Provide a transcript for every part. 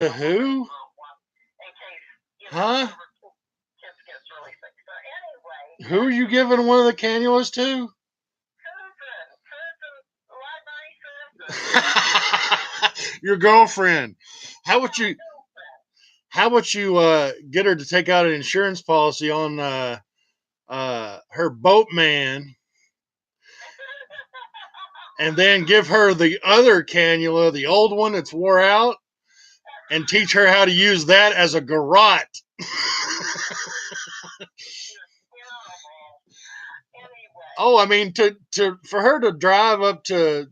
The who? Huh? Who are you giving one of the cannulas to? Your girlfriend. How would you? How would you get her to take out an insurance policy on her boatman, and then give her the other cannula, the old one that's wore out, and teach her how to use that as a garrote? Oh, I mean, to for her to drive up to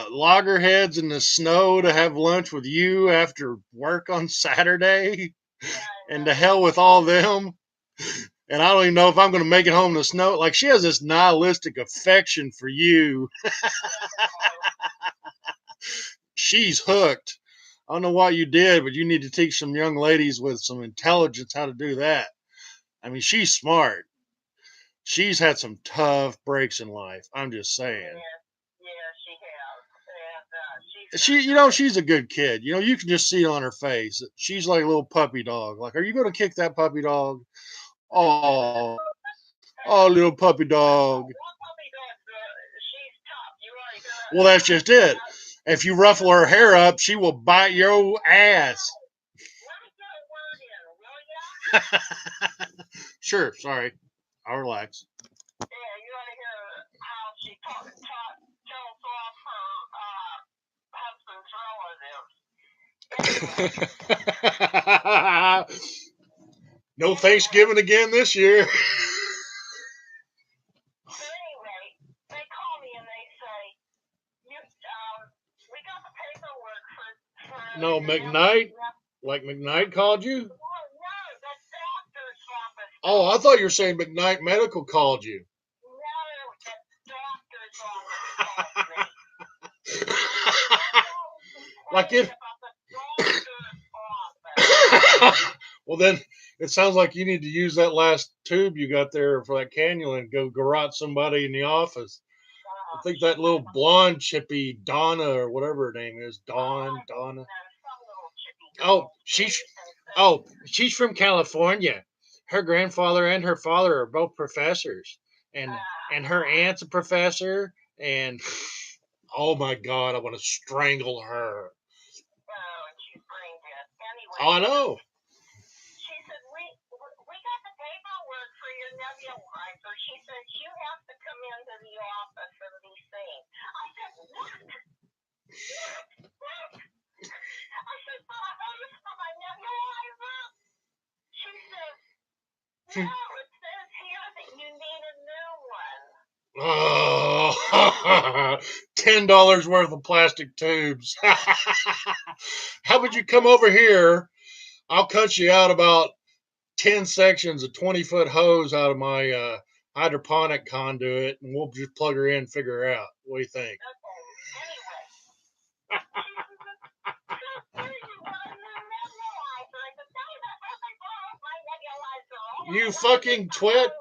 Loggerheads in the snow to have lunch with you after work on Saturday, and to hell with all them. And I don't even know if I'm going to make it home in the snow. Like, she has this nihilistic affection for you. She's hooked. I don't know what you did, but you need to teach some young ladies with some intelligence how to do that. I mean, she's smart. She's had some tough breaks in life. I'm just saying. She's a good kid. You can just see it on her face. She's like a little puppy dog. Like, are you going to kick that puppy dog? Oh, oh, little puppy dog. Well, that's just it. If you ruffle her hair up, she will bite your ass. Sure, sorry. I'll relax. No Thanksgiving again this year. No, McKnight? Like McKnight called you? Oh, I thought you were saying McKnight Medical called you. Like it. Well, then it sounds like you need to use that last tube you got there for that cannula and go garrote somebody in the office. I think that little blonde chippy Donna or whatever her name is, Donna. Oh, she's from California. Her grandfather and her father are both professors, and her aunt's a professor. And oh my God, I want to strangle her. Oh, I know. Oh, $10 worth of plastic tubes. How would you come over here? I'll cut you out about 10 sections of 20-foot hose out of my hydroponic conduit, and we'll just plug her in and figure her out. What do you think? You fucking twit.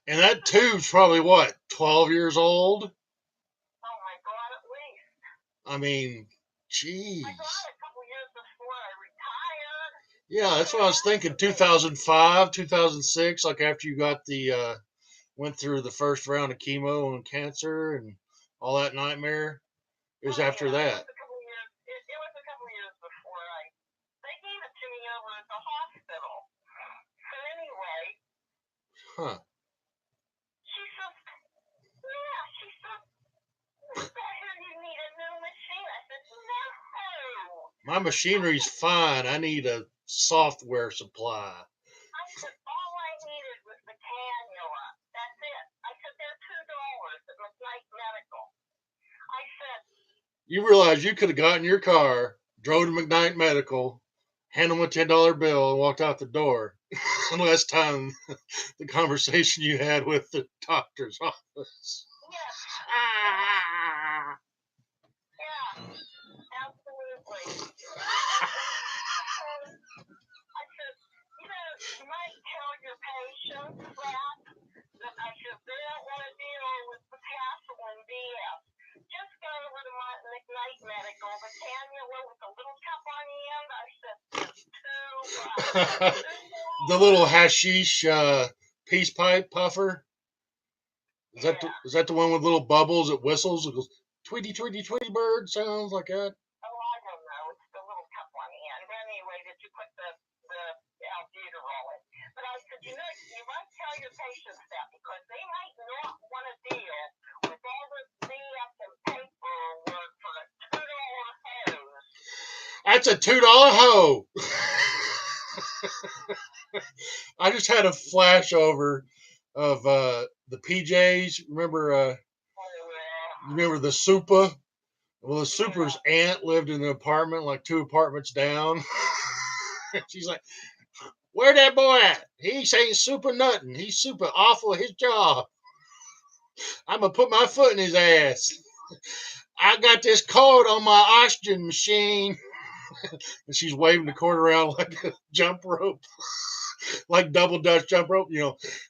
And that tube's probably what, 12 years old? I mean, jeez. Yeah, that's what I was thinking. 2005, 2006, like after you got went through the first round of chemo and cancer and all that nightmare. It was after that. Huh. My machinery's fine. I need a software supply. You realize you could have gotten your car, drove to McKnight Medical, handed them a $10 bill, and walked out the door. Less time the conversation you had with the doctor's office. Ah. The little hashish peace pipe puffer. Is that the one with little bubbles? It whistles. It goes tweety tweety tweety bird sounds like that. That's a $2 hoe. I just had a flashover of the PJs. Remember the Supa? Well, the Super's aunt lived in an apartment like 2 apartments down. She's like, "Where that boy at? He ain't super nothing. He's super awful at his job. I'm gonna put my foot in his ass. I got this cord on my oxygen machine." And she's waving the cord around like a jump rope, like double dutch jump rope.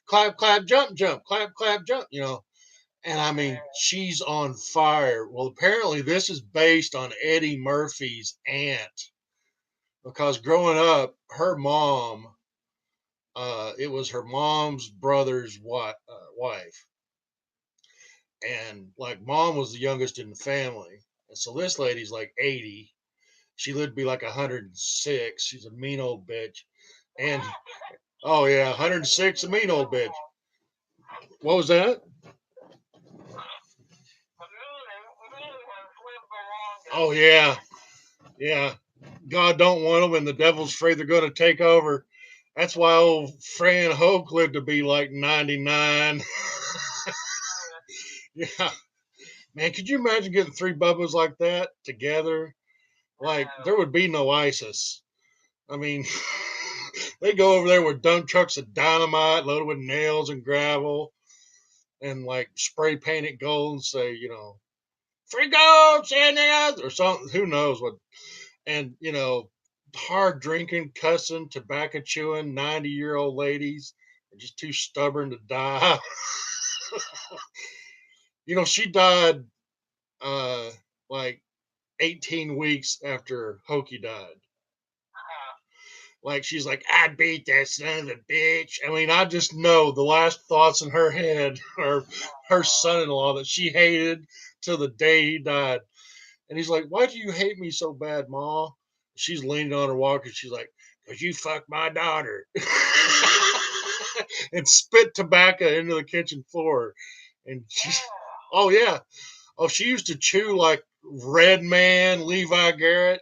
Clap, clap, jump, jump, clap, clap, jump. And I mean, she's on fire. Well, apparently, this is based on Eddie Murphy's aunt because growing up, her mom, it was her mom's brother's wife. And like, mom was the youngest in the family. And so this lady's like 80. She lived to be like 106. She's a mean old bitch. And, oh, yeah, 106, a mean old bitch. What was that? Oh, yeah. Yeah. God don't want them, and the devil's afraid they're going to take over. That's why old Fran Hoke lived to be like 99. Yeah. Man, could you imagine getting 3 Bubbas like that together? Like, there would be no ISIS. I mean, they go over there with dump trucks of dynamite loaded with nails and gravel and like spray paint it gold and say, free gold, or something. Who knows what? And, hard drinking, cussing, tobacco chewing, 90-year-old ladies are just too stubborn to die. She died like 18 weeks after Hokey died. Like, she's like, "I beat that son of a bitch." I mean, I just know the last thoughts in her head are her son-in-law that she hated till the day he died. And he's like, "Why do you hate me so bad, Ma?" She's leaning on her walker. She's like, "'Cause you fucked my daughter." And spit tobacco into the kitchen floor. And she's, oh, yeah. Oh, she used to chew like Red Man, Levi Garrett,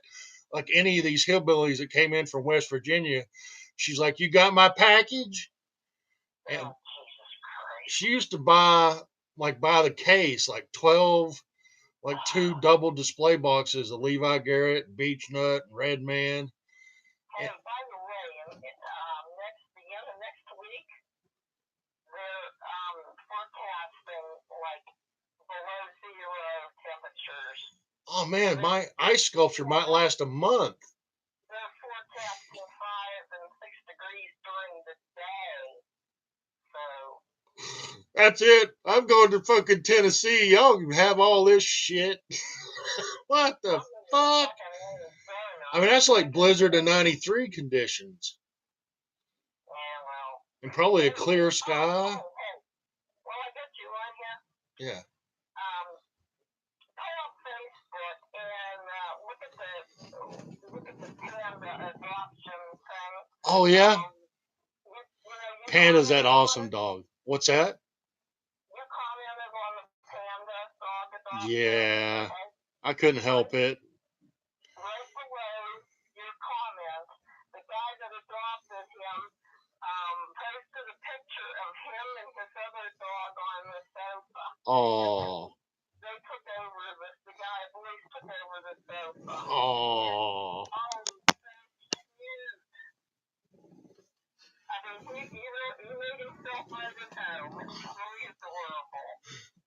like any of these hillbillies that came in from West Virginia. She's like, "You got my package?" And she used to buy the case, like 12, like 2 double display boxes of Levi Garrett, Beech Nut, Red Man. And oh man, my ice sculpture might last a month. That's it. I'm going to fucking Tennessee. Y'all can have all this shit. What the fuck? I mean, that's like blizzard of 93 conditions. And probably a clear sky. Yeah. Oh, yeah? Panda's that awesome dog. What's that? Yeah. I couldn't help it. Oh. Oh.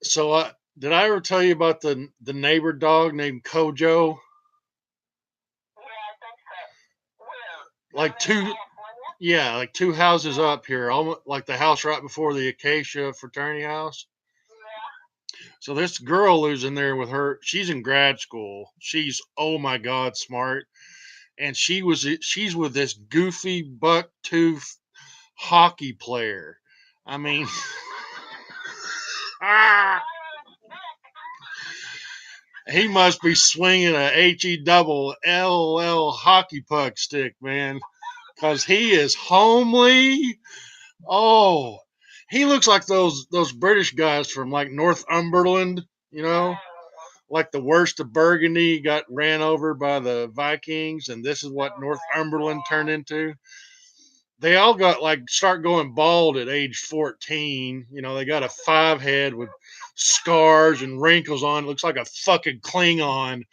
So, did I ever tell you about the neighbor dog named Kojo? Like two, yeah, like two houses up here, almost like the house right before the Acacia fraternity house. So this girl who's in there with her, she's in grad school. She's oh my god smart, and she's with this goofy buck tooth hockey player. I mean, he must be swinging a HE double LL hockey puck stick, man, because he is homely. Oh, he looks like those British guys from like Northumberland, you know, like the worst of Burgundy got ran over by the Vikings, and this is what Northumberland turned into. They all got like start going bald at age 14. You know, they got a five head with scars and wrinkles on. It looks like a fucking Klingon.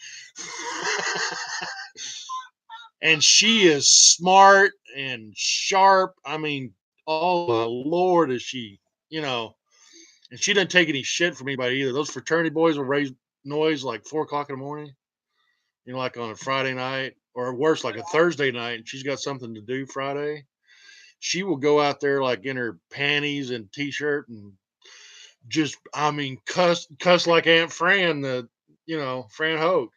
And she is smart and sharp. I mean, oh my lord, is she, you know, and she didn't take any shit from anybody either. Those fraternity boys will raise noise like 4 o'clock in the morning, you know, like on a Friday night or worse, like a Thursday night, and she's got something to do Friday. She will go out there like in her panties and t-shirt and just, I mean, cuss like Aunt Fran, Fran Hoke.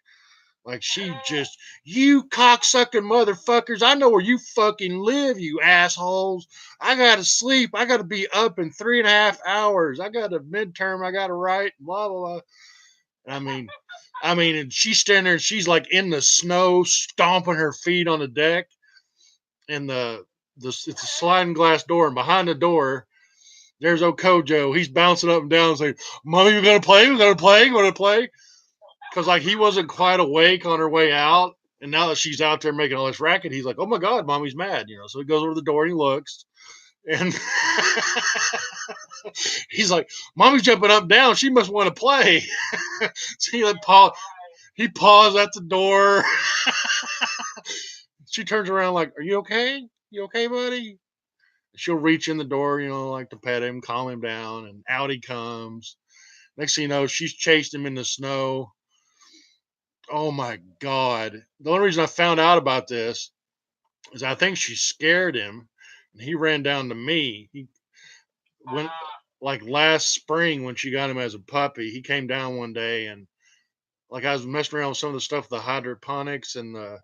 Like she just, you cocksucking motherfuckers. I know where you fucking live, you assholes. I gotta sleep. I gotta be up in 3.5 hours. I got a midterm I gotta write. Blah blah blah. I mean, and she's standing there and she's like in the snow, stomping her feet on the deck, and it's a sliding glass door, and behind the door, there's Okojo. He's bouncing up and down, saying, "Mommy, we're gonna play. We're gonna play. We're gonna play." Because like he wasn't quite awake on her way out, and now that she's out there making all this racket, he's like, "Oh my god, mommy's mad," you know. So he goes over to the door and he looks, and he's like, "Mommy's jumping up and down. She must want to play." So he paused at the door. She turns around like, "Are you okay? You okay, buddy?" She'll reach in the door, you know, like to pet him, calm him down, and out he comes. Next thing you know, she's chased him in the snow. Oh my god! The only reason I found out about this is I think she scared him, and he ran down to me. He went like last spring when she got him as a puppy. He came down one day, and like I was messing around with some of the stuff, the hydroponics and the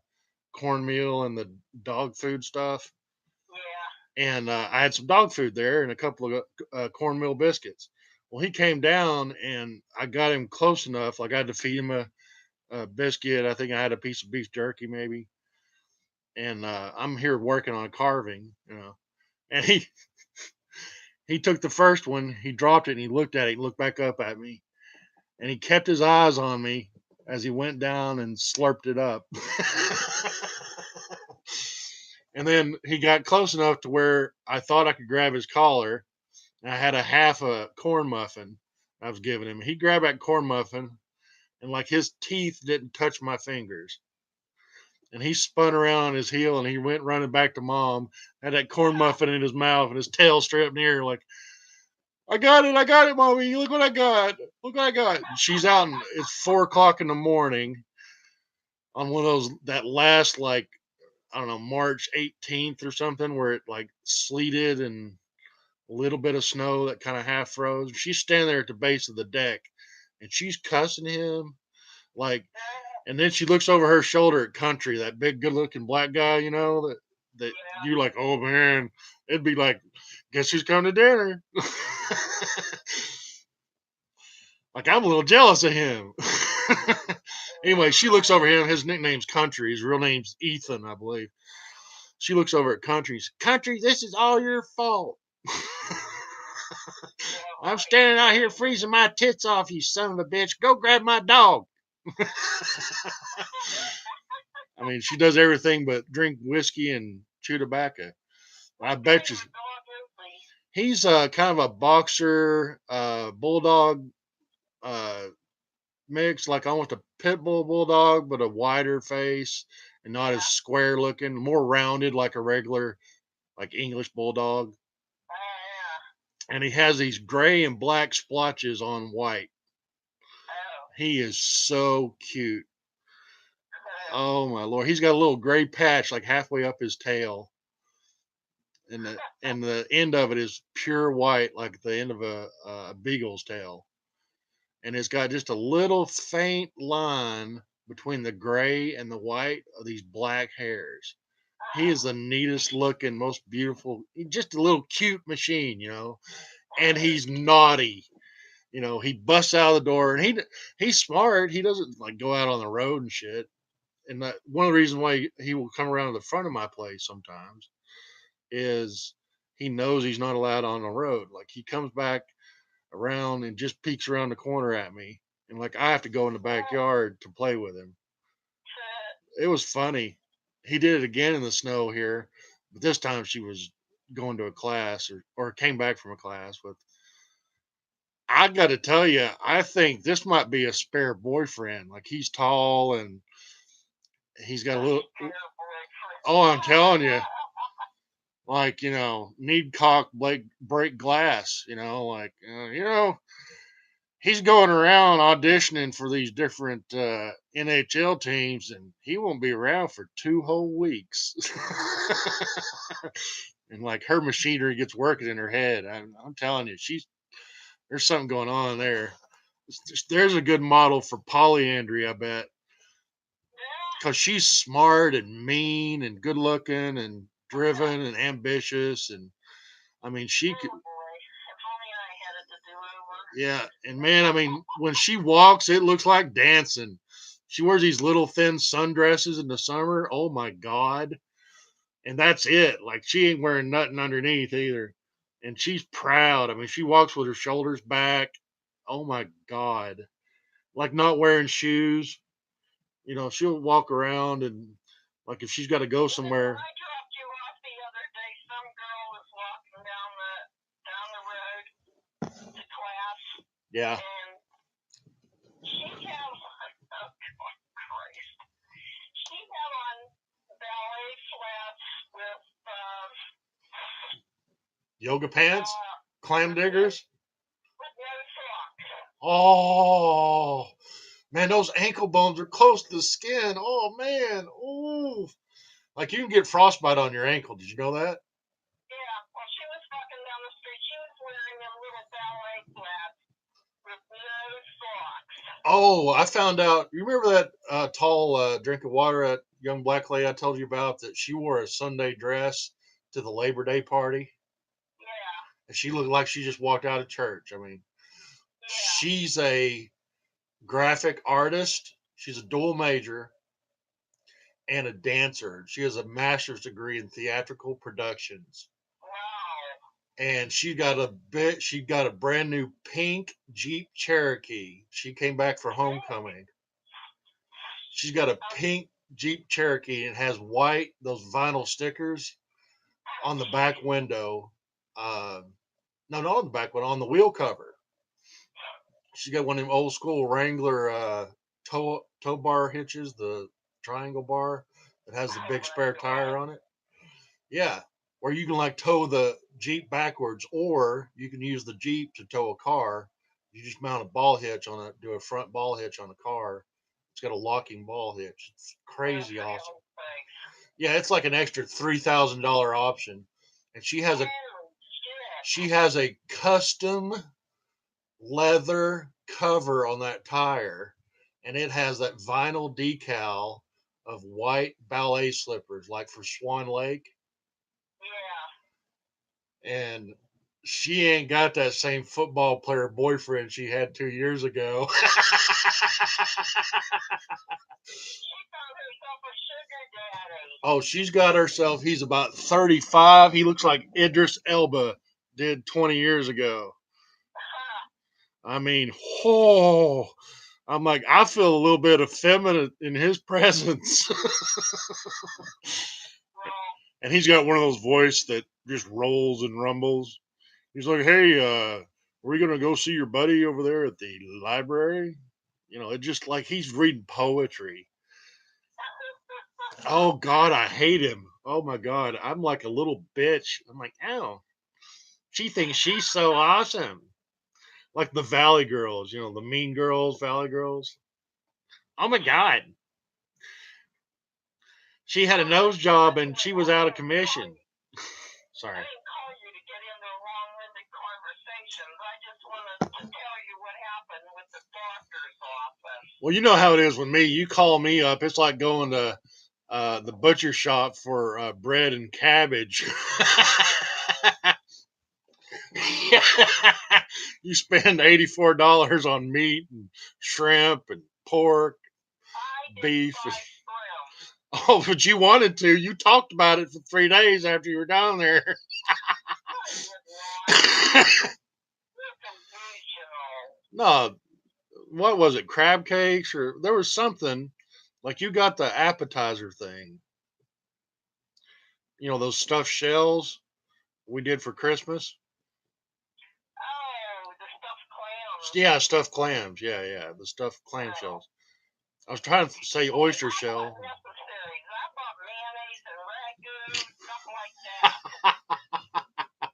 cornmeal and the dog food stuff. And I had some dog food there and a couple of cornmeal biscuits. Well, he came down and I got him close enough. Like I had to feed him a biscuit. I think I had a piece of beef jerky maybe. And I'm here working on carving, you know. And he took the first one, he dropped it, and he looked at it, he looked back up at me, and he kept his eyes on me as he went down and slurped it up. And then he got close enough to where I thought I could grab his collar. And I had a half a corn muffin I was giving him. He grabbed that corn muffin, and like his teeth didn't touch my fingers. And he spun around on his heel and he went running back to mom, had that corn muffin in his mouth and his tail strapped near, like, I got it, mommy. Look what I got. Look what I got. And she's out, and it's 4 o'clock in the morning on one of those, that last, like, I don't know, March 18th or something, where it like sleeted and a little bit of snow that kind of half froze. She's standing there at the base of the deck and she's cussing him like, and then she looks over her shoulder at Country, that big good looking black guy, you know, that you like, oh man, it'd be like, guess who's coming to dinner? Like I'm a little jealous of him. Anyway, she looks over him. His nickname's Country. His real name's Ethan, I believe. She looks over at Country, this is all your fault. I'm standing out here freezing my tits off, you son of a bitch. Go grab my dog. I mean, she does everything but drink whiskey and chew tobacco. I bet you. He's kind of a boxer, bulldog, uh, mix, like almost a pit bull bulldog, but a wider face and not as square looking, more rounded like a regular like English bulldog. And he has these gray and black splotches on white. He is so cute. Oh my lord, he's got a little gray patch like halfway up his tail, and the end of it is pure white, like the end of a beagle's tail, and it's got just a little faint line between the gray and the white of these black hairs. He is the neatest looking, most beautiful, just a little cute machine, and he's naughty. He busts out of the door, and he's smart. He doesn't like go out on the road and shit. And one of the reasons why he will come around to the front of my place sometimes is he knows he's not allowed on the road. Like he comes back around and just peeks around the corner at me, and like I have to go in the backyard to play with him. It was funny. He did it again in the snow here, but this time she was going to a class or came back from a class. But I got to tell you, I think this might be a spare boyfriend. Like he's tall and he's got a little. Oh, I'm telling you, like need cock break glass. He's going around auditioning for these different NHL teams, and he won't be around for 2 whole weeks. And like her machinery gets working in her head. I'm telling you, there's something going on there. There's a good model for polyandry, I bet, because she's smart and mean and good looking and driven and ambitious, and I mean she could. Yeah, and man, I mean, when she walks, it looks like dancing. She wears these little thin sundresses in the summer. Oh my god. And that's it. Like she ain't wearing nothing underneath either. And she's proud. I mean, she walks with her shoulders back. Oh my god. Like not wearing shoes. She'll walk around and like if she's got to go somewhere. I dropped you off the other day. Some girl was walking down the road to class. Yeah. And she had on, oh Christ, she had on ballet flats with yoga pants, clam diggers. With no socks. Oh man, those ankle bones are close to the skin. Oh man, ooh, like you can get frostbite on your ankle. Did you know that? Yeah. Well, she was walking down the street. She was wearing them little ballet flats with no socks. Oh, I found out. You remember that tall drink of water at young black lady I told you about that she wore a Sunday dress to the Labor Day party? Yeah. And she looked like she just walked out of church. I mean, yeah. She's a graphic artist. She's a dual major and a dancer. She has a master's degree in theatrical productions. Wow. And she got a brand new pink Jeep Cherokee. She came back for homecoming. She's got a pink Jeep Cherokee and has white those vinyl stickers on the back window. No, not on the back window, on the wheel cover. She got one of them old school Wrangler tow bar hitches, the triangle bar that has the big spare tire on it. Yeah, or you can like tow the Jeep backwards, or you can use the Jeep to tow a car. You just mount a ball hitch on it, do a front ball hitch on a car. It's got a locking ball hitch. It's crazy awesome. Yeah, it's like an extra $3,000 option, and she has a custom leather cover on that tire, and it has that vinyl decal of white ballet slippers, like for Swan Lake. Yeah. And she ain't got that same football player boyfriend she had 2 years ago. Oh, she's got herself. He's about 35. He looks like Idris Elba did 20 years ago. I mean, oh, I'm like, I feel a little bit effeminate in his presence. And he's got one of those voice that just rolls and rumbles. He's like, hey, are we going to go see your buddy over there at the library? It's just like he's reading poetry. Oh God, I hate him. Oh my God, I'm like a little bitch. I'm like, oh, she thinks she's so awesome. Like the Valley Girls, the Mean Girls, Valley Girls. Oh my God, she had a nose job and she was out of commission. Sorry. I didn't call you to get into long-winded conversations. I just wanted to tell you what happened with the doctor's office. Well, you know how it is with me. You call me up, it's like going to the butcher shop for bread and cabbage. You spend $84 on meat and shrimp and pork, beef. Oh, but you wanted to. You talked about it for 3 days after you were down there. No, what was it? Crab cakes, or there was something like you got the appetizer thing. Those stuffed shells we did for Christmas. Oh, the stuffed clams. Yeah, stuffed clams. Yeah, the stuffed clam shells. I was trying to say oyster shell. I bought mayonnaise and ragu, stuff like that.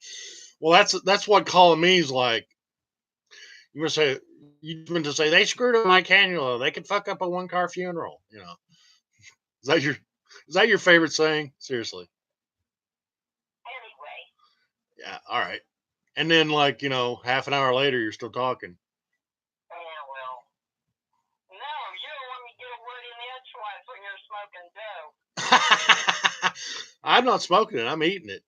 Well, that's what column me's like. You must say you meant to say they screwed up my cannula. They could fuck up a 1-car funeral. Is that your favorite saying? Seriously. Anyway. Yeah. All right. And then half an hour later, you're still talking. Yeah, well. No, you don't want me to get a word in edgewise when you're smoking dough. I'm not smoking it. I'm eating it.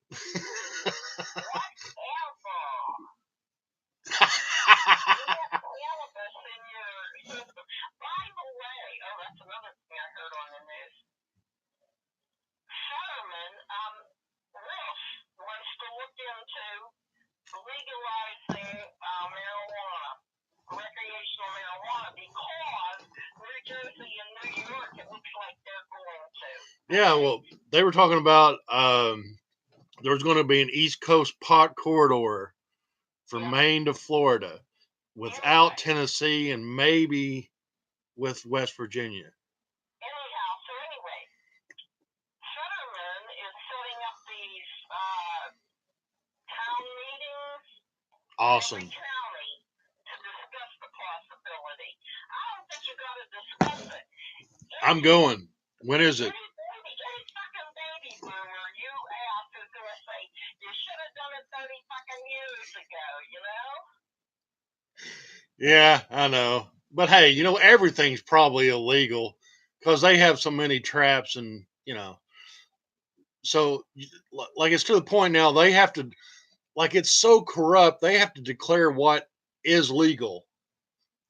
By the way, that's another thing I heard on the news. Fetterman, Wolf wants to look into legalizing marijuana, recreational marijuana, because New Jersey and New York, it looks like they're going to. Yeah, well, they were talking about there's going to be an East Coast pot corridor from Maine to Florida without Tennessee and maybe with West Virginia. Anyway, Fetterman is setting up these town meetings. Awesome. Every county to discuss the possibility. I don't think you got to discuss it. I'm going. When is it? Any fucking baby boomer you ask is going to say, you should have done it 30 fucking years ago, Yeah, I know. But hey, everything's probably illegal because they have so many traps and, so like it's to the point now they have to, like it's so corrupt, they have to declare what is legal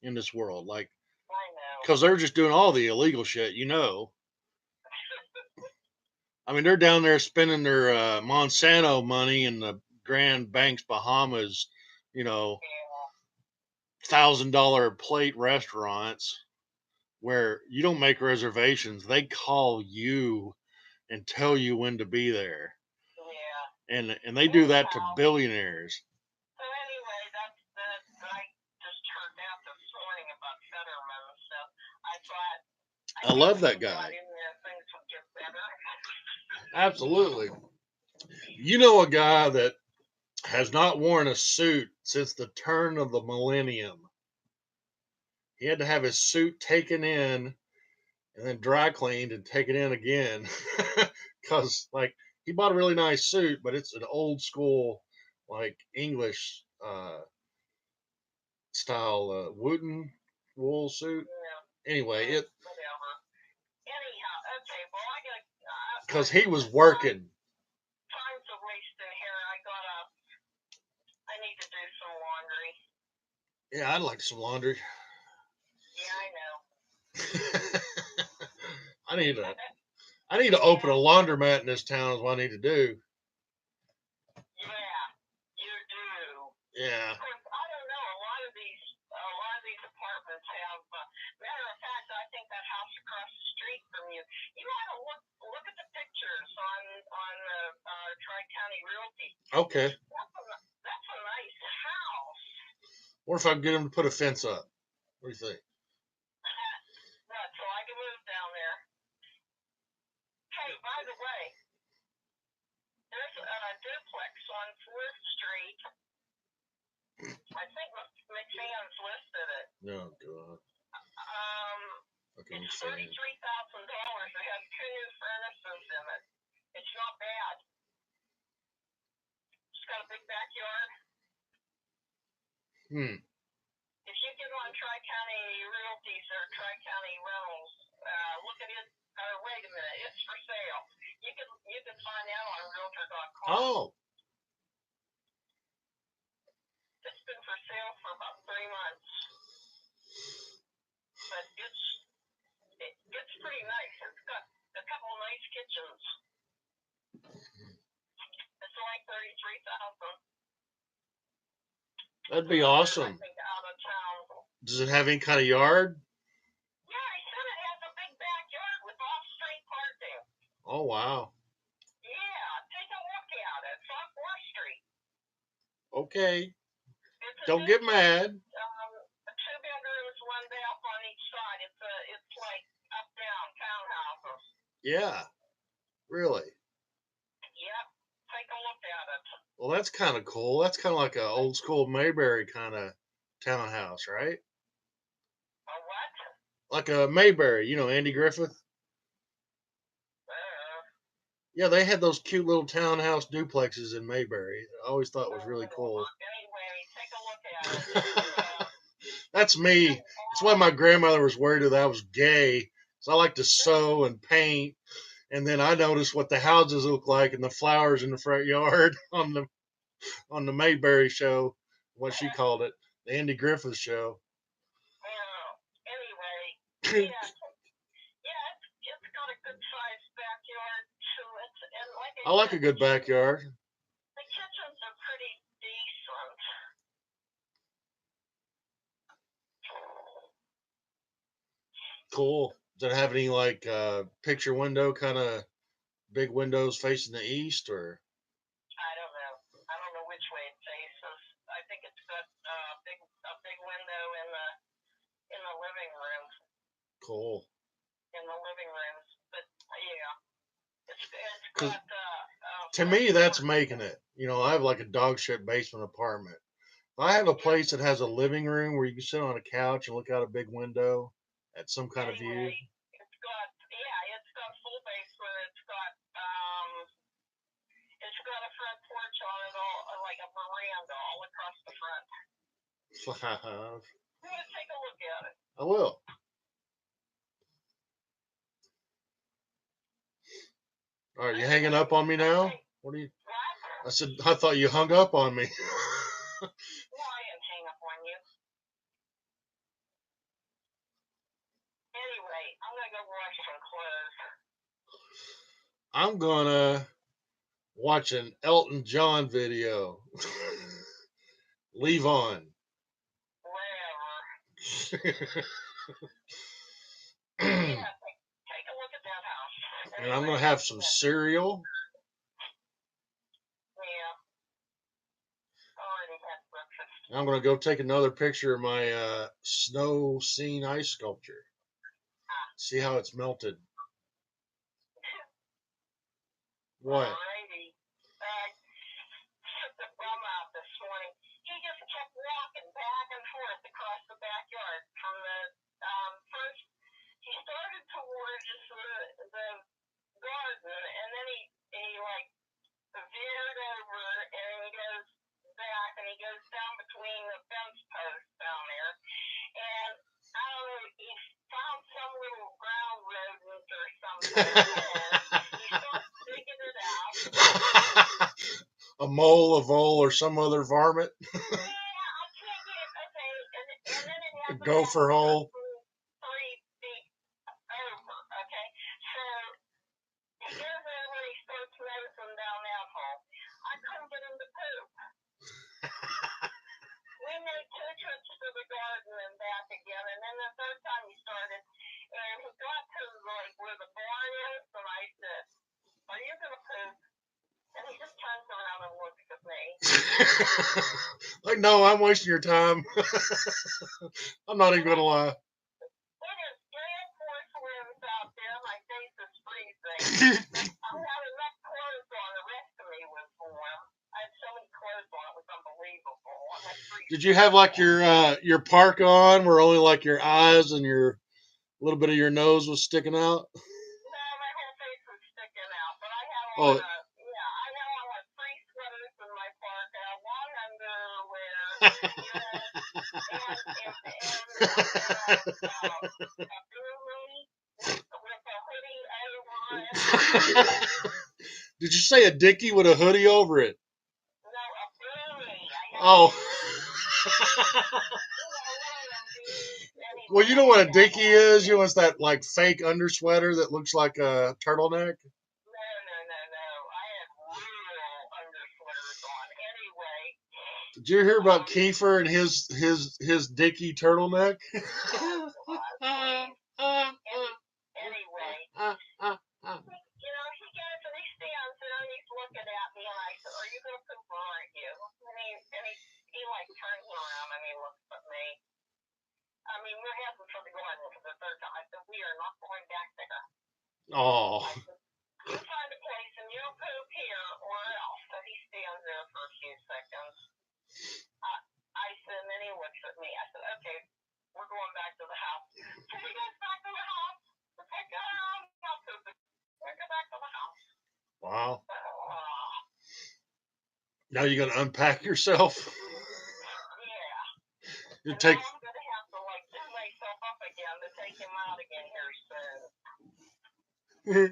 in this world. Like, because they're just doing all the illegal shit, I mean, they're down there spending their Monsanto money in the Grand Banks, Bahamas, $1,000 plate restaurants where you don't make reservations. They call you and tell you when to be there. Yeah. And they do that to billionaires. So anyway, I just heard that this morning about Fetterman and stuff. I thought I love that guy. Things would get better. Absolutely. You know a guy that has not worn a suit since the turn of the millennium. He had to have his suit taken in and then dry cleaned and taken in again because like he bought a really nice suit, but it's an old school like English style wooden wool suit. Yeah. Anyway, it because he was working. Time's a wasting here. I need to do some laundry. Yeah, I'd like some laundry. Yeah, I know. I need to open a laundromat in this town is what I need to do. Yeah, you do. Yeah. Of course, I don't know. A lot of these apartments have. Matter of fact, I think that house across the street from you. You ought to look at the pictures on Tri-County Realty. Okay. That's a nice house. What if I can get him to put a fence up? What do you think? live down there. Hey, by the way, there's a duplex on 4th Street. I think McMahon's listed it. Oh, God. It's $33,000. It has 2 new furnaces in it. It's not bad. It's got a big backyard. If you get on Tri-County Realties or Tri-County Rentals, look at it. Wait a minute, it's for sale. You can find out on Realtor.com. Oh. It's been for sale for about 3 months, but it's pretty nice. It's got a couple of nice kitchens. It's only $33,000. That'd be awesome. I think out of town. Does it have any kind of yard? Yeah, I said it has a big backyard with off-street parking. Oh, wow. Yeah, take a look at it. It's on 4th Street. Okay. Don't get mad. 2 bedrooms, 1 bath on each side. It's like up-down townhouses. Yeah. Really? Yep. Take a look at it. Well, that's kind of cool. That's kind of like an old school Mayberry kind of townhouse, right? A what? Like a Mayberry, you know, Andy Griffith. Yeah, they had those cute little townhouse duplexes in Mayberry. I always thought it was really cool. Anyway, take a look at it. That's me. That's why my grandmother was worried that I was gay. So I like to sew and paint. And then I noticed what the houses look like and the flowers in the front yard on the Mayberry show, what she called it, the Andy Griffith show. Anyway, yeah, it's got a good sized backyard to it, and like I like a good backyard. The kitchens are pretty decent. Cool. Does it have any like picture window kind of big windows facing the east, or? I don't know. I don't know which way it faces. I think it's got a big window in the living room. Cool. In the living rooms, but yeah, it's got. To me, that's making it. You know, I have like a dog shit basement apartment. If I have a place that has a living room where you can sit on a couch and look out a big window at some kind of view. It's got full basement. It's got a front porch on it, all like a veranda all across the front. You want to take a look at it? I will. All right, you hanging up on me now? What are you? What? I said, I thought you hung up on me. No, I didn't hang up on you. Anyway, I'm gonna go wash some clothes. I'm gonna watch an Elton John video. Leave on. Whatever. Yeah, take a look at that house. And I'm gonna have some cereal. Yeah. Already had breakfast. I'm gonna go take another picture of my snow scene ice sculpture. See how it's melted. What? Alrighty. Took the bum out this morning. He just kept walking back and forth across the backyard from the first. He started towards the garden, and then he like veered over, and he goes back, and he goes down between the fence posts down there, and I don't know, he found some little ground rodent or something, and he starts digging it out. A mole, a vole, or some other varmint. Yeah, I can't get it. Okay, and then it has a gopher hole. 3 feet over. Okay, so he goes over and he starts nosing down that hole. I couldn't get him to poop. We made 2 trips to the garden and back again, and then the third time he started, and he got to like where the barn is, and I said, "Are you gonna poop?" And he just turns around and looks at me. Like, no, I'm wasting your time. I'm not even gonna lie. It is 3 or 4 swims had enough clothes on. The rest of me was warm. I had so many clothes on. It was unbelievable. I had three. Did you have like your park on, where only like your eyes and your a little bit of your nose was sticking out? No, my whole face was sticking out, but I had on Oh, yeah, I had on like three sweaters in my park. I had long underwear, you know, and a boolie with a hoodie over it. did you say a dickie with a hoodie over it? No, a boolie. I had Oh. Well, you know what a dickie is? You know, it's that like fake undersweater that looks like a turtleneck. No. I had real undersweaters on. Anyway, Did you hear about Kiefer and his dickie turtleneck? anyway, he gets and he stands there and he's looking at me and I said, "Are you going to poop or aren't you?" And he like turns around and he looks at me. I mean, we're heading for the garden for the third time. I said, "We are not going back there." Oh. I said, "You find a place and you poop here or else." So he stands there for a few seconds. I said, and then he looks at me. I said, "Okay, we're going back to the house." So he goes back to the house. To pick it up. We go back to the house. Wow. Now you're gonna unpack yourself. Yeah. You take. Now I'm gonna have to like do myself up again to take him out again here soon.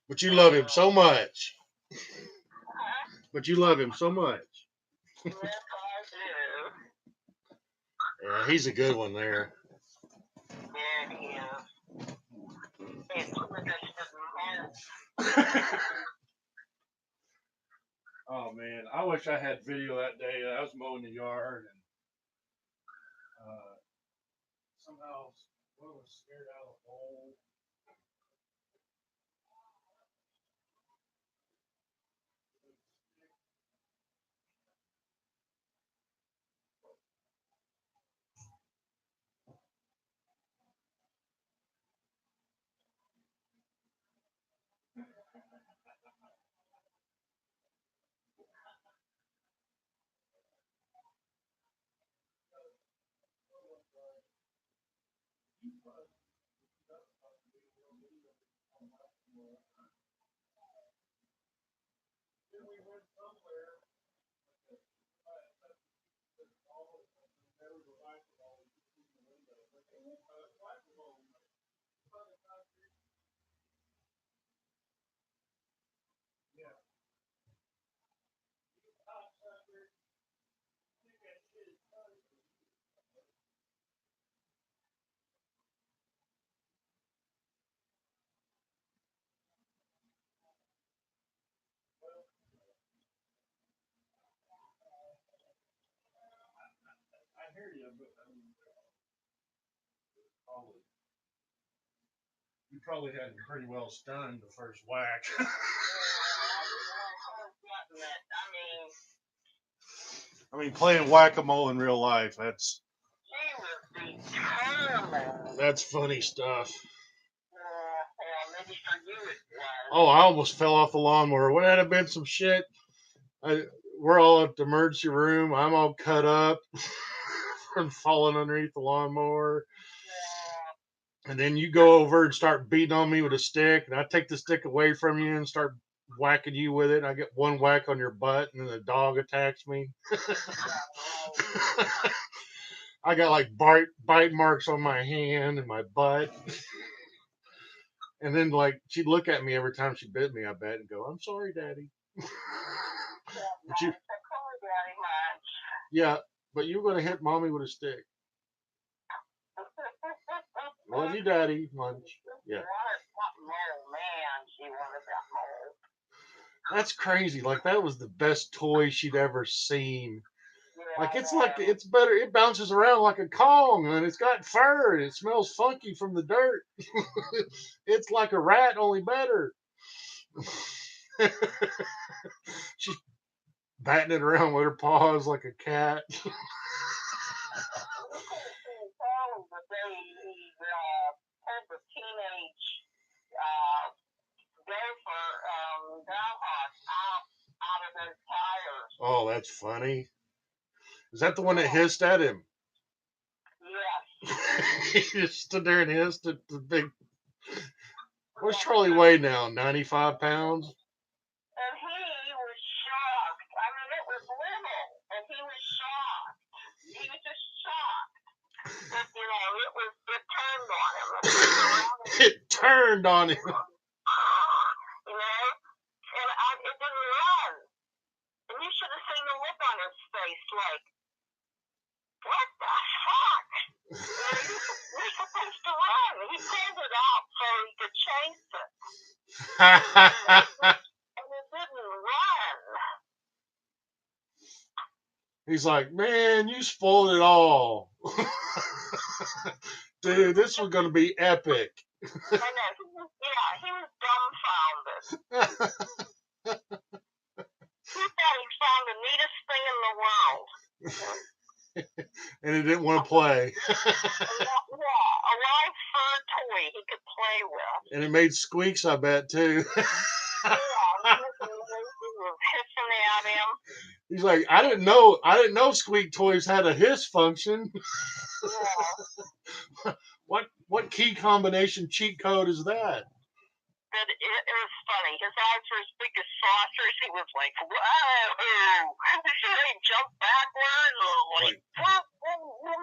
But you love him so much. Huh? But you love him so much. Yes, I do. Yeah, he's a good one there. Yeah, he is. It's Oh man, I wish I had video that day. I was mowing the yard and somehow one was scared out of the hole. I hear you, but I mean, you probably had him pretty well stunned the first whack. I mean, playing whack-a-mole in real life, that's funny stuff. Oh, I almost fell off the lawnmower. Would that have been some shit? We're all at the emergency room. I'm all cut up from falling underneath the lawnmower. And then you go over and start beating on me with a stick, and I take the stick away from you and start whacking you with it. I get one whack on your butt, and then the dog attacks me. I got like bite marks on my hand and my butt. And then like she'd look at me every time she bit me, I bet, and go, "I'm sorry, Daddy." But you, yeah, but you were gonna hit Mommy with a stick. Love you, Daddy. Lunch. Yeah. That's crazy. Like that was the best toy she'd ever seen. Like it's better. It bounces around like a Kong, and it's got fur, and it smells funky from the dirt. It's like a rat, only better. She's batting it around with her paws like a cat. Oh, that's funny. Is that the one that hissed at him? Yes. He just stood there and hissed at the big. What's Charlie weigh now? 95 pounds? And he was shocked. I mean, it was little, and he was shocked. He was just shocked. But, you know, it turned on him. It turned on him. You know? And it didn't run. And you should have seen the look on his face, like, what the fuck? You know, you're supposed to run. He pulled it out so he could chase it. And it didn't run. He's like, man, you spoiled it all. Dude, this was going to be epic. I know. Yeah, he was dumbfounded. He thought he found the neatest thing in the world. And he didn't want to play. Yeah, a live fur toy he could play with. And it made squeaks, I bet, too. Yeah, he was hissing at him. He's like, I didn't know squeak toys had a hiss function. Yeah. What key combination cheat code is that? But it was funny. His eyes were as big as saucers. He was like, whoa! He jumped backwards. Like,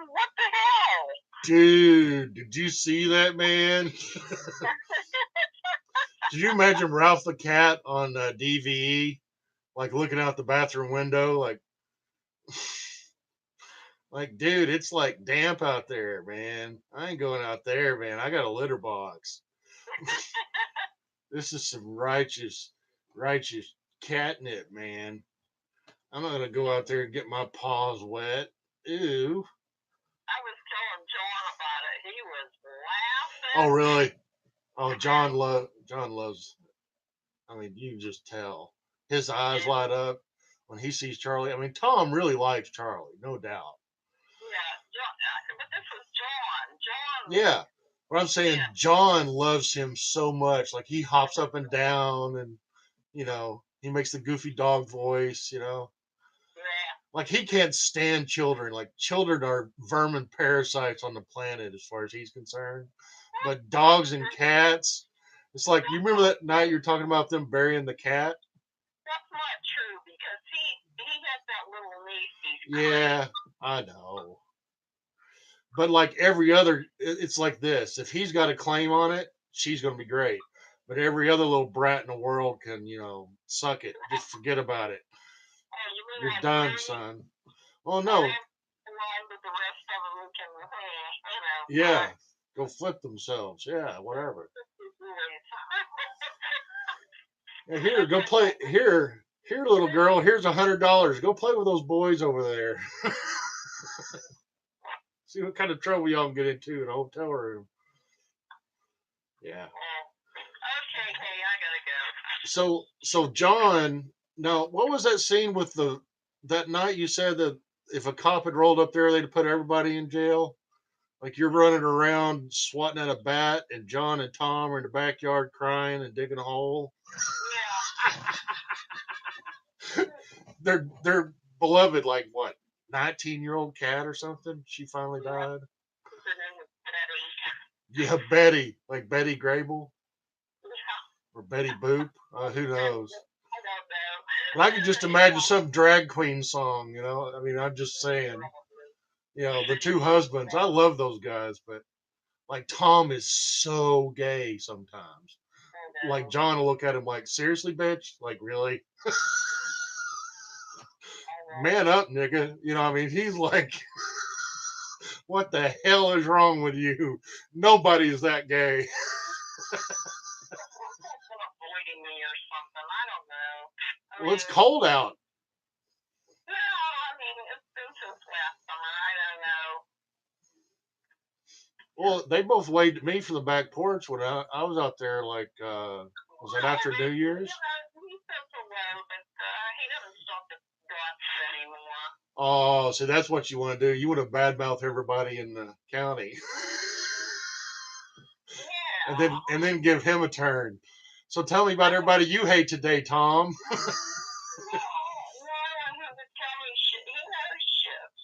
what the hell? Dude, did you see that, man? Did you imagine Ralph the Cat on DVE? Like looking out the bathroom window, like, dude, it's like damp out there, man. I ain't going out there, man. I got a litter box. This is some righteous catnip, man. I'm not gonna go out there and get my paws wet. Ew. I was telling John about it. He was laughing. Oh, really? Oh, John loves. I mean, you can just tell. His eyes light up when he sees Charlie. I mean, Tom really likes Charlie, no doubt. Yeah, but this was John. Yeah, but I'm saying John loves him so much. Like he hops up and down, and he makes the goofy dog voice. Yeah. Like he can't stand children. Like children are vermin parasites on the planet as far as he's concerned. But dogs and cats, it's like you remember that night you were talking about them burying the cat? That's not true because he has that little niece. Yeah, I know. But like every other, it's like this. If he's got a claim on it, she's going to be great. But every other little brat in the world can, suck it. Just forget about it. You're done, son. Oh, no. Yeah. Go flip themselves. Yeah, whatever. Yeah, here, go play. Here, little girl. Here's $100. Go play with those boys over there. See what kind of trouble y'all can get into in a hotel room. Yeah. Okay, hey, I gotta go. So John, now what was that scene with that night you said that if a cop had rolled up there, they'd put everybody in jail? Like you're running around swatting at a bat, and John and Tom are in the backyard crying and digging a hole. Yeah. They're beloved, like what, 19-year-old cat or something? She finally died. Yeah, Betty, like Betty Grable. Or Betty Boop. Who knows? But I can just imagine some drag queen song, I mean, I'm just saying, the two husbands. I love those guys, but like Tom is so gay sometimes. Like John will look at him like, seriously, bitch? Like, really? Man up, nigga. I mean, he's like, what the hell is wrong with you? Nobody's that gay. Well, it's cold out. No, I mean, it's been since last summer. I don't know. Well, they both waved at me from the back porch when I was out there, like, was that after New Year's? He said hello, but he doesn't stop the dots anymore. Oh, so that's what you want to do. You want to badmouth everybody in the county. Yeah. And then give him a turn. So tell me about everybody you hate today, Tom.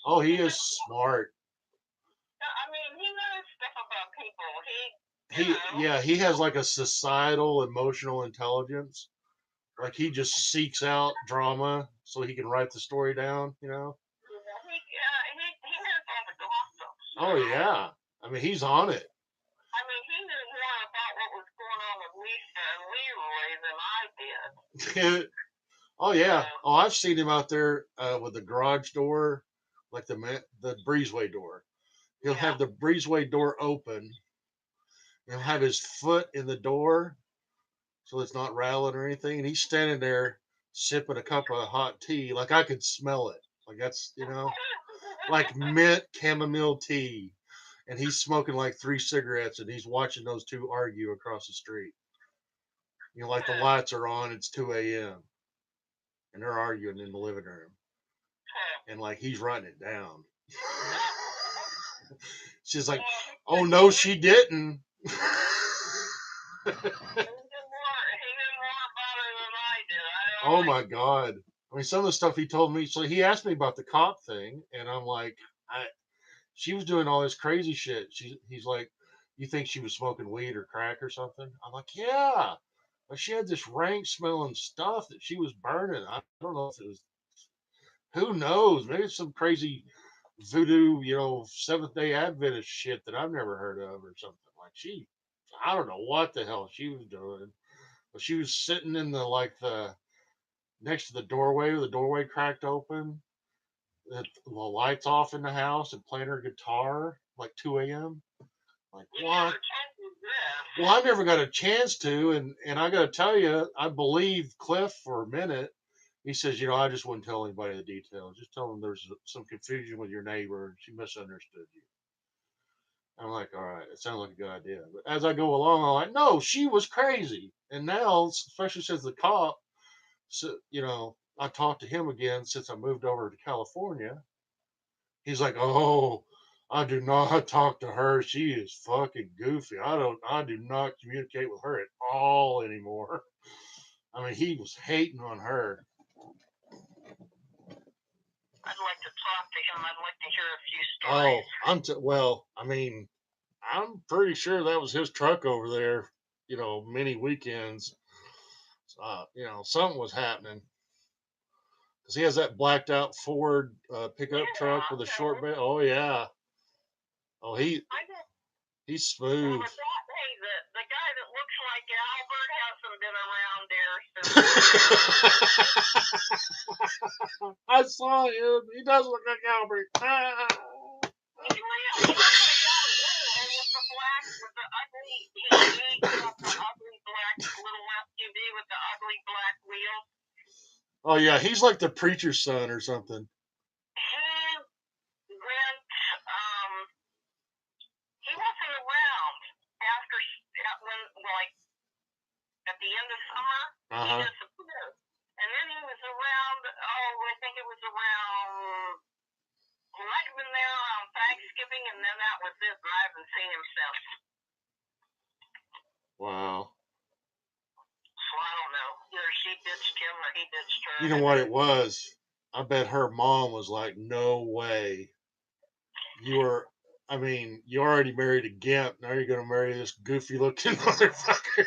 Oh, he He is just, smart. I mean, he knows stuff about people. Yeah, he has like a societal emotional intelligence. Like he just seeks out drama so he can write the story down, you know? He knows all the gossips. Oh yeah. I mean, he's on it. I mean, he knew more about what was going on with Lisa and Leroy than I did. Oh yeah. Oh, I've seen him out there with the garage door, like the breezeway door. He'll Yeah. have the breezeway door open. He'll have his foot in the door so it's not rattling or anything, and he's standing there sipping a cup of hot tea. Like I could smell it. Like that's like mint chamomile tea, and he's smoking like 3 cigarettes, and he's watching those two argue across the street. Like the lights are on, it's 2 a.m. and they're arguing in the living room, and like he's writing it down. She's like, "Oh no, she didn't." He knew more about it than I did. Oh my god! I mean, some of the stuff he told me. So he asked me about the cop thing, and I'm like, she was doing all this crazy shit. He's like, "You think she was smoking weed or crack or something?" I'm like, "Yeah." But she had this rank smelling stuff that she was burning. I don't know if it was, who knows? Maybe it's some crazy voodoo, Seventh Day Adventist shit that I've never heard of or something. Like I don't know what the hell she was doing, but she was sitting in the next to the doorway, with the doorway cracked open, the lights off in the house, and playing her guitar like 2 a.m. Like what? Well, I never got a chance to, and I got to tell you, I believed Cliff for a minute. He says, I just wouldn't tell anybody the details. Just tell them there's some confusion with your neighbor and she misunderstood you. I'm like, all right, it sounds like a good idea. But as I go along, I'm like, no, she was crazy. And now, especially since the cop, so, I talked to him again since I moved over to California. He's like, oh, I do not talk to her. She is fucking goofy. I do not communicate with her at all anymore. I mean, he was hating on her. I'd like to talk to him. I'd like to hear a few stories. Oh, well, I mean, I'm pretty sure that was his truck over there, many weekends. Something was happening. Because he has that blacked out Ford pickup truck with a short bed. Oh, yeah. Oh, he's smooth. Hey, the guy that looks like Albert hasn't been around there since. I saw him. He does look like Albert. He looks like Albert. And with the ugly black little SUV with the ugly black wheels. Oh yeah, he's like the preacher's son or something. He went. He wasn't around after when like at the end of summer. He disappeared, and then he was around. Oh, I think it was around. He might have been there around Thanksgiving, and then that was it. And I haven't seen him since. Wow. So I don't know. Either she ditched him or he ditched her. You know what it was? I bet her mom was like, "No way. You already married a gimp. Now you're going to marry this goofy looking motherfucker."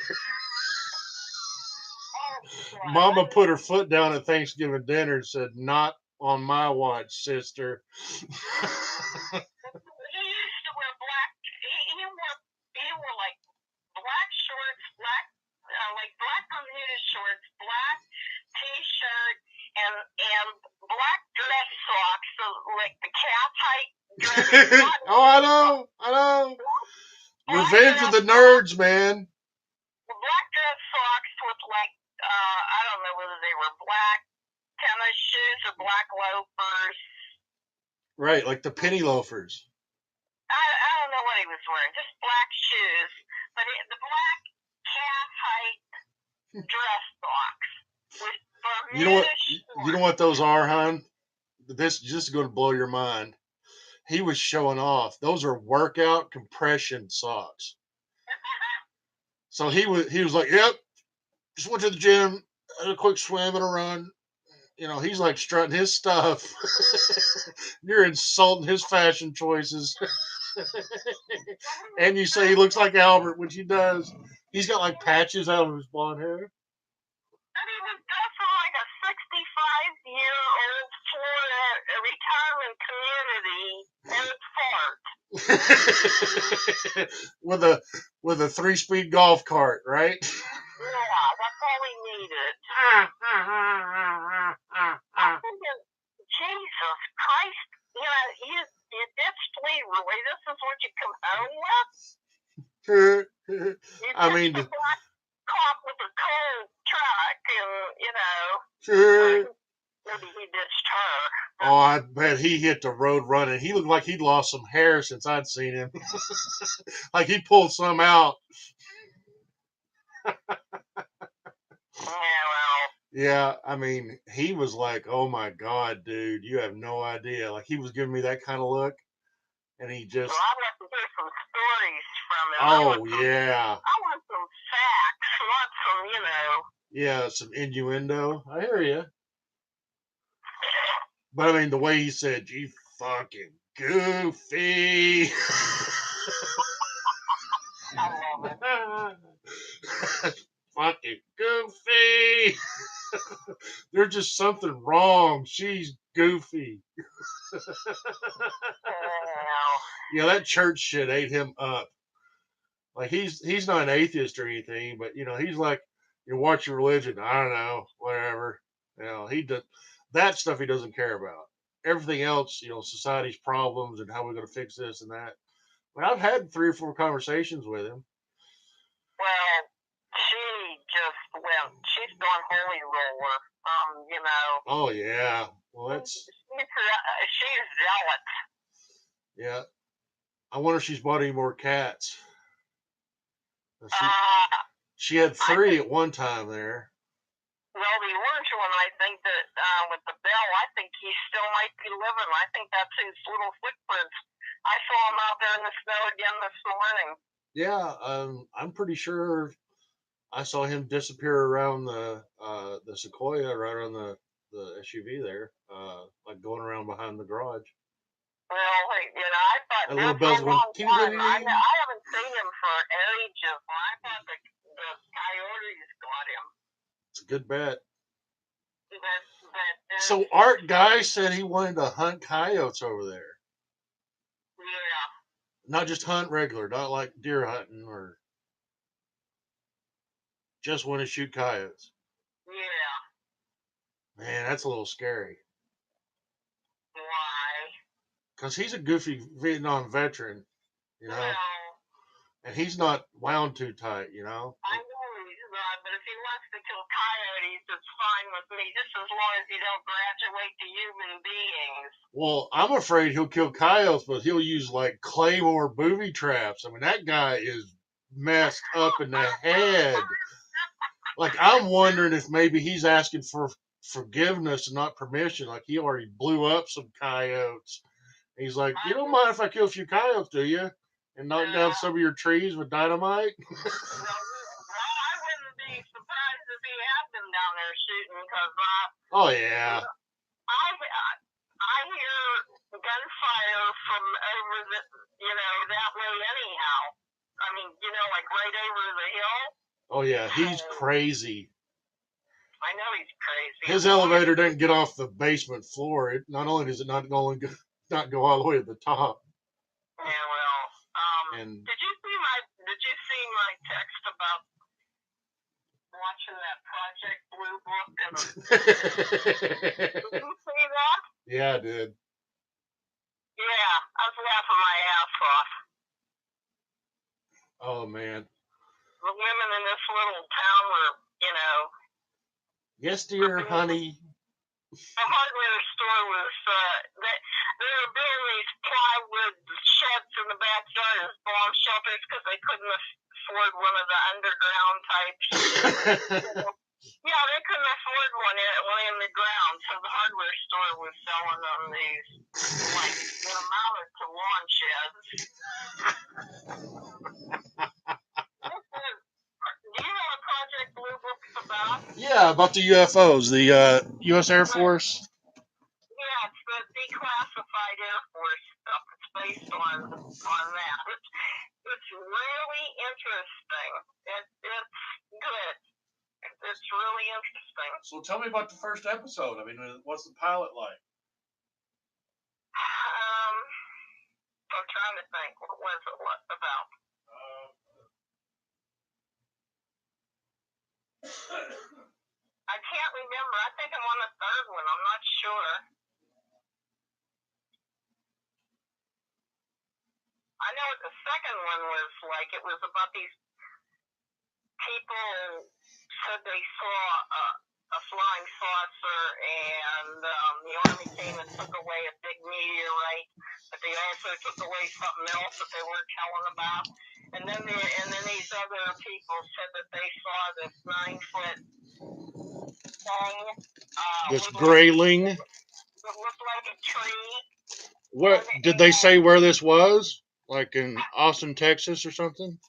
Mama put her foot down at Thanksgiving dinner and said, "Not on my watch, sister." He used to wear black. He wore like black shorts, like black Bermuda shorts, black t-shirt, and black dress socks, so like the calf height dress. Oh, I know. Revenge of the Nerds, man. Black dress socks with like I don't know whether they were black tennis shoes or black loafers. Right, like the penny loafers. I don't know what he was wearing, just black shoes, but the black calf height dress socks with Bermuda shorts. You know what those are, hon? This is just going to blow your mind. He was showing off. Those are workout compression socks. So he was like, "Yep, just went to the gym, had a quick swim and a run. he's like strutting his stuff. You're insulting his fashion choices. And you say he looks like Albert, which he does. He's got like patches out of his blonde hair. I mean, that's like a 65-year-old Florida retirement community, and it's fart. with a 3-speed golf cart, right? Yeah, that's all we needed. I'm thinking, Jesus Christ, you ditched Leroy. This is what you come home with? You I ditched mean, the black cop with a cold truck, and, maybe he ditched her. oh, I bet he hit the road running. He looked like he'd lost some hair since I'd seen him. Like he pulled some out. Yeah, well. Yeah, I mean, he was like, "Oh my God, dude, you have no idea." Like he was giving me that kind of look, and he just. Well, I'd like to hear some stories from him. Oh yeah. I want some facts, not some, Yeah, some innuendo. I hear you. But I mean, the way he said, "You fucking goofy." I love it. Fucking goofy. There's just something wrong. She's goofy. Yeah, that church shit ate him up. Like he's not an atheist or anything, but he's like, watch your religion. I don't know, whatever. He does that stuff. He doesn't care about everything else. Society's problems and how we're going to fix this and that. But I've had 3 or 4 conversations with him. Well, she's gone holy roller. Oh yeah. Well, that's. She's zealot. Yeah. I wonder if she's bought any more cats. She had 3 at one time there. Well, the orange one, I think that with the bell, I think he still might be living. I think that's his little footprints. I saw him out there in the snow again this morning. Yeah, I'm pretty sure I saw him disappear around the Sequoia, right on the SUV there, like going around behind the garage. Well, I thought a little bell's going. I haven't seen him for ages. I thought the coyotes got him. It's a good bet. So Art Guy said he wanted to hunt coyotes over there. Yeah. Not just hunt regular, not like deer hunting or just want to shoot coyotes. Yeah. Man, that's a little scary. Why? Because he's a goofy Vietnam veteran, Well, and he's not wound too tight, I know he's not, but if he wants to kill coyotes, it's fine with me, just as long as he don't graduate to human beings. Well, I'm afraid he'll kill coyotes, but he'll use like claymore booby traps. I mean, that guy is messed up in the head. Like, I'm wondering if maybe he's asking for forgiveness and not permission. Like, he already blew up some coyotes. He's like, you don't mind if I kill a few coyotes, do you? And knock down some of your trees with dynamite? Well, I wouldn't be surprised if he had been down there shooting, because oh yeah, I hear gunfire from over that way anyhow. I mean, like right over the hill. Oh yeah, he's crazy. I know he's crazy. His elevator doesn't get off the basement floor. It not only does it not go all the way to the top. Yeah, well, did you see my text about watching that Project Blue Book? Did you see that? Yeah, I did. Yeah, I was laughing my ass off. Oh man. The women in this little town were, Yes, dear honey. The hardware store was, they were building these plywood sheds in the backyard as bomb shelters because they couldn't afford one of the underground types. Yeah, they couldn't afford one in the ground, so the hardware store was selling them these, like, that amounted to lawn sheds. Do you know what Project Blue Book's about? Yeah, about the UFOs, the U.S. Air Right. Force. Yeah, it's the declassified Air Force stuff. It's based on that. It's really interesting. It's good. It's really interesting. So tell me about the first episode. I mean, what's the pilot like? I'm trying to think. What was it about? I can't remember. I think I'm on the third one. I'm not sure. I know what the second one was like. It was about these people said they saw a flying saucer, and the Army came and took away a big meteorite, but they also took away something else that they weren't telling about. And then these other people said that they saw this 9-foot thing. This Looked like grayling. it looked like a tree. What did they say where this was? Like in Austin, Texas, or something?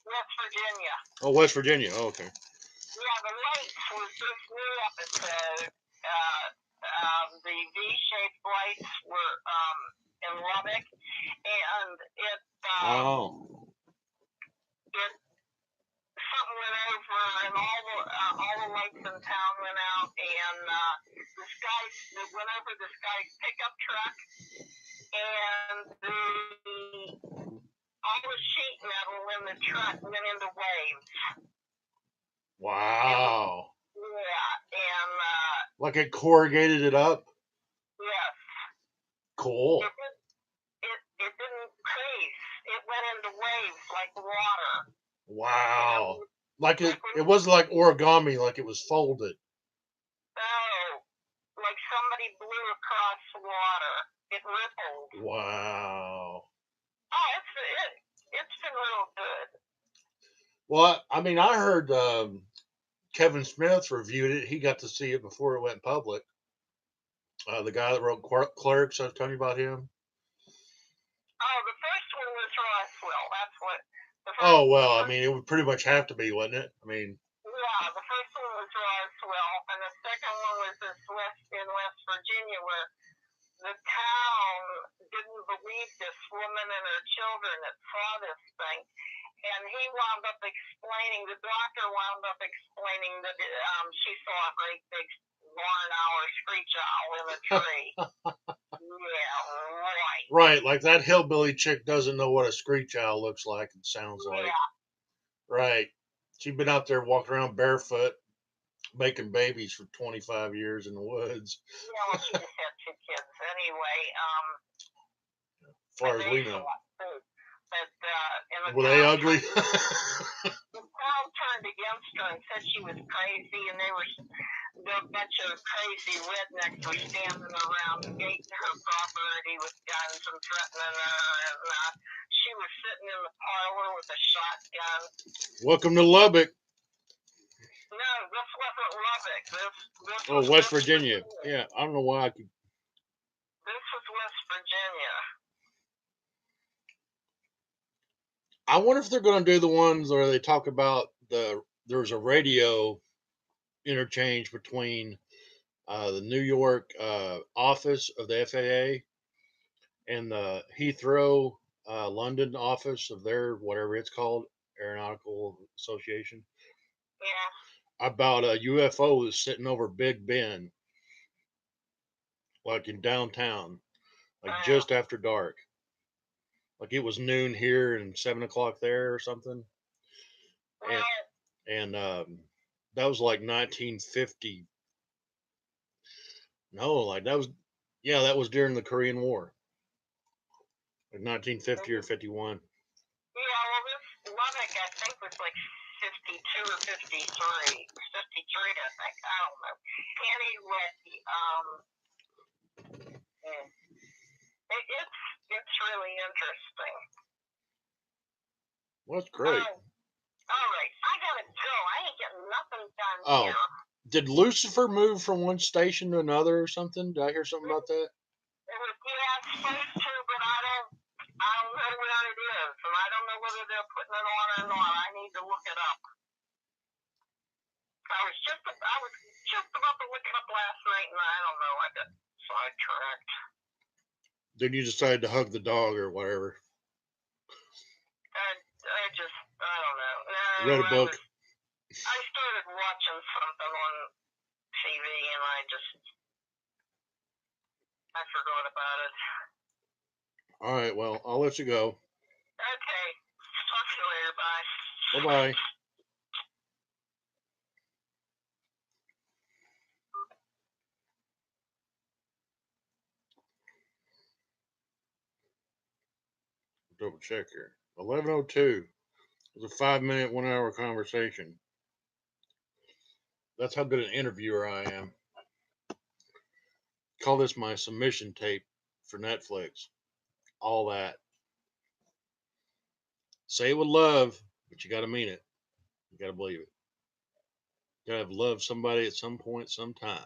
West Virginia. Oh, West Virginia. Oh, okay. Yeah, the lights was this new episode. The V-shaped lights were in Lubbock, and Oh. it something went over, and all the lights in town went out, and it went over this guy's pickup truck, and all the sheet metal in the truck went into waves. Wow. Yeah, and Like it corrugated it up. yes. Cool. It didn't freeze. It went into waves like water. Wow. Like it wasn't like origami, like it was folded. Oh, like somebody blew across water. It rippled. Wow. Oh, it's been real good. Well, I mean, I heard Kevin Smith reviewed it. He got to see it before it went public. The guy that wrote Clerks, I was telling you about him. Oh, the first one was Roswell. That's what. Oh, well, I mean, it would pretty much have to be, wouldn't it? I mean, yeah, the first one was Roswell, and the second one was in West Virginia, where the town didn't believe this woman and her children that saw this thing. And he wound up explaining, the doctor wound up explaining that she saw a great big barn owl screech owl in a tree. Yeah, right. Right, like that hillbilly chick doesn't know what a screech owl looks like and sounds like. Yeah. Right. She'd been out there walking around barefoot, making babies for 25 years in the woods. Yeah, well, she just had 2 kids anyway. As far as we know. But Were they ugly? the town turned against her and said she was crazy, and a bunch of crazy rednecks were standing around gating her property with guns and threatening her, and she was sitting in the parlor with a shotgun. Welcome to Lubbock. No, this wasn't Lubbock. This Oh, was West Virginia. Yeah, I don't know why I could. This was West Virginia. I wonder if they're going to do the ones where they talk about there's a radio interchange between the New York office of the FAA and the Heathrow, London office of their whatever it's called, Aeronautical Association. Yeah. About a UFO that's sitting over Big Ben, like in downtown, like just after dark. Like it was noon here and 7 o'clock there or something. And that was like 1950. No, like that was, yeah, that was during the Korean War, like 1950 or 51. Yeah, well, this Lubbock, I think, was like 52 or 53. 53, I think. I don't know. Anyway, it's really interesting. Well, that's great. All right, I gotta go. I ain't getting nothing done here. Did Lucifer move from one station to another or something? Did I hear something about that? Yeah, it's supposed to, but I don't know where it is, and I don't know whether they're putting it on or not. I need to look it up. I was just about to look it up last night, and I don't know, I got sidetracked. Then you decided to hug the dog or whatever. I don't know. No, Read a book. I started watching something on TV, and I forgot about it. All right, well, I'll let you go. Okay. Talk to you later. Bye. Bye-bye. Double check here. 11:02. It was a 5-minute, 1-hour conversation. That's how good an interviewer I am. Call this my submission tape for Netflix. All that. Say it with love, but you got to mean it. You got to believe it. You got to have loved somebody at some point, sometime.